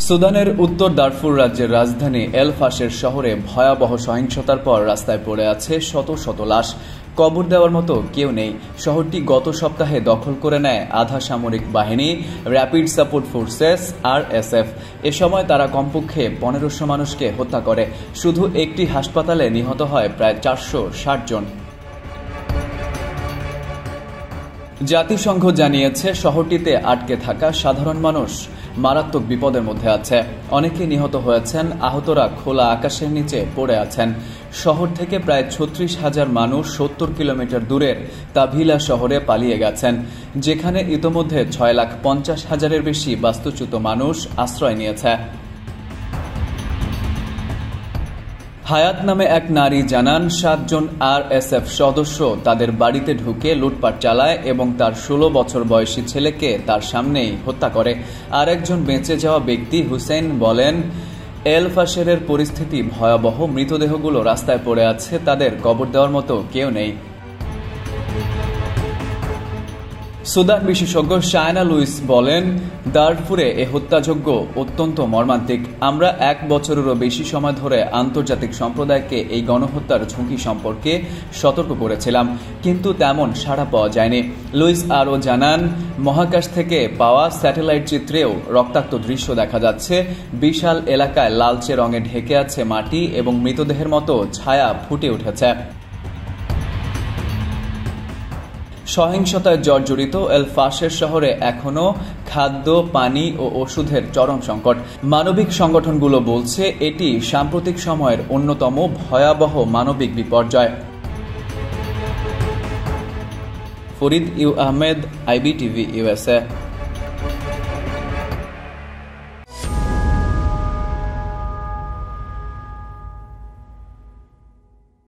সুদানের উত্তর দারফুর রাজ্যের রাজধানী এল ফাশের শহরে ভয়াবহ সহিংসতার পর রাস্তায় পড়ে আছে শত শত লাশ। কবর দেওয়ার মতো কেউ নেই। শহরটি গত সপ্তাহে দখল করে নেয় আধা সামরিক বাহিনী, র্যাপিড সাপোর্ট ফোর্সেস RSF। এ সময় তারা কমপক্ষে 1500 মানুষকে হত্যা করে। শুধু একটি হাসপাতালে নিহত হয় প্রায় 460 জন। জাতিসংঘ জানিয়েছে শহরটিতে আটকে থাকা সাধারণ মানুষ মারাত্মক বিপদের মধ্যে আছে। অনেকে নিহত হয়েছেন, আহতরা খোলা আকাশের নিচে পড়ে আছেন। শহর থেকে প্রায় 36,000 মানুষ 70 কিলোমিটার দূরের তাভিলা শহরে পালিয়ে গেছেন, যেখানে ইতোমধ্যে 6,50,000-এর বেশি বাস্তুচ্যুত মানুষ আশ্রয় নিয়েছে। হায়াত নামে এক নারী জানান, 7 জন RSF সদস্য তাদের বাড়িতে ঢুকে লুটপাট চালায় এবং তার 16 বছর বয়সী ছেলেকে তার সামনেই হত্যা করে। আর একজন বেঁচে যাওয়া ব্যক্তি হুসেইন বলেন, এল ফাশেরের পরিস্থিতি ভয়াবহ। মৃতদেহগুলো রাস্তায় পড়ে আছে, তাদের কবর দেওয়ার মতো কেউ নেই। সুদান বিশেষজ্ঞ শায়না লুইস বলেন, দারফুরে এ হত্যাযজ্ঞ অত্যন্ত মর্মান্তিক। আমরা 1 বছরেরও বেশি সময় ধরে আন্তর্জাতিক সম্প্রদায়কে এই গণহত্যার ঝুঁকি সম্পর্কে সতর্ক করেছিলাম, কিন্তু তেমন সাড়া পাওয়া যায়নি। লুইস আরও জানান, মহাকাশ থেকে পাওয়া স্যাটেলাইট চিত্রেও রক্তাক্ত দৃশ্য দেখা যাচ্ছে। বিশাল এলাকায় লালচে রঙে ঢেকে আছে মাটি এবং মৃতদেহের মতো ছায়া ফুটে উঠেছে। সহিংসতায় জর্জরিত এল ফাশের শহরে এখনও খাদ্য, পানি ও ওষুধের চরম সংকট। মানবিক সংগঠনগুলো বলছে এটি সাম্প্রতিক সময়ের অন্যতম ভয়াবহ মানবিক বিপর্যয়। Farid U Ahmed, IBTV USA।